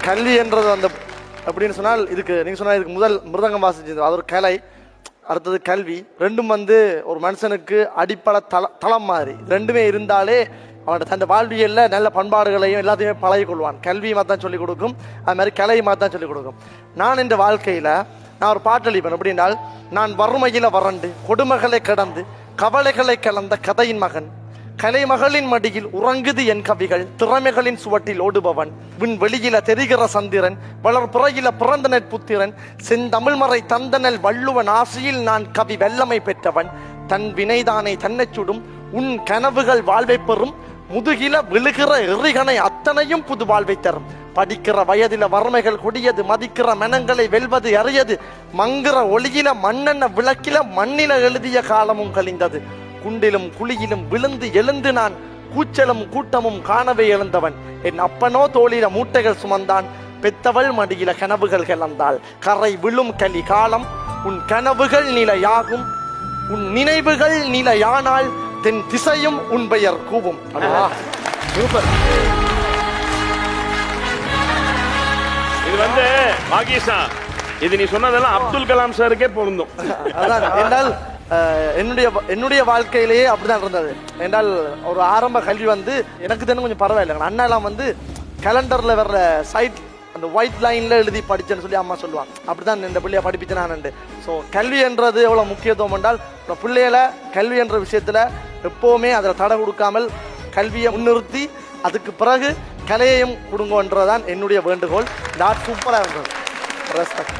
கல்வி என்றது அந்த அப்படின்னு சொன்னால் இதுக்கு நீங்கள் சொன்னால் இதுக்கு முதல் மிருதங்கம் வாசிச்சது அது ஒரு கலை, அடுத்தது கல்வி. ரெண்டும் வந்து ஒரு மனுஷனுக்கு அடிப்படை தளம் மாதிரி ரெண்டுமே இருந்தாலே அவன் தன் வாழ்வியலில் நல்ல பண்பாடுகளையும் எல்லாத்தையுமே பழகி கொள்வான். கல்வியுமா தான் சொல்லிக் கொடுக்கும், அது மாதிரி கலையுமா தான் சொல்லிக் கொடுக்கும். நான் இந்த வாழ்க்கையில் நான் ஒரு பாட்டளிப்பேன். எப்படின்னால், நான் வறுமையில வறண்டு கொடுமைகளை கடந்து கவலைகளை கலந்த கதையின் மகன், கலைமகளின் மடியில் உறங்குது என் கவிகள், திறமைகளின் சுவட்டில் ஓடுபவன், விண் வெளியில தெரிகிற சந்திரன், வளர்புறையில பிறந்த நெற்புத்திரன், செந்தமிழ்மறை தந்தனல் வள்ளுவன் ஆசையில் நான் கவி வெள்ளமை பெற்றவன், தன் வினைதானை தன்னை சுடும் உன் கனவுகள் வாழ்வை பெறும், முதுகில விழுகிற எறிகனை அத்தனையும் புது வாழ்வை தரும், படிக்கிற வயதில வறுமைகள் கொடியது, மதிக்கிற மனங்களை வெல்வது அறியது, மங்குற ஒளியில மண்ணெண்ண விளக்கில மண்ணில எழுதிய காலமும் கழிந்தது, குண்டிலும் குழியிலும் விழுந்து எழுந்து நான் கூச்சலும் கூட்டமும் காணவே எழுந்தவன், என் அப்பனோ தோளில மூட்டைகள் சுமந்தான், பெத்தவள் மடியில கனவுகள் கிளந்தாள், கரை விழும் கலி காலம் உன் கனவுகள் நிலையாகும், உன் நினைவுகள் நிலையானால் தென் திசையும் உன் பெயர் கூவும். சூப்பர். இது வந்து பாகிஸ்தா, இது நீ சொன்னதெல்லாம் அப்துல் கலாம் சாருக்கே பொருந்தும். அதான் என்றால் என்னுடைய வாழ்க்கையிலேயே அப்படிதான் இருந்தது. என்றால் ஒரு ஆரம்ப கல்வி வந்து எனக்கு தெரியும் கொஞ்சம் பரவாயில்லை. அண்ணாலாம் வந்து கேலண்டர்ல வர்ற சைட் அந்த ஒயிட் லைன்ல எழுதி படிச்சேன்னு சொல்லி அம்மா சொல்லுவாங்க. அப்படிதான் இந்த பிள்ளைய படிப்பிச்சு நான். ஸோ கல்வி என்றது எவ்வளவு முக்கியத்துவம் என்றால் பிள்ளைகளை கல்வி என்ற விஷயத்துல எப்பவுமே அதில் தடை கொடுக்காமல் கல்வியை முன்னிறுத்தி அதுக்கு பிறகு கலையையும் கொடுங்கன்றதான் என்னுடைய வேண்டுகோள். சூப்பராக இருந்தது. ரெஸ்பெக்ட்.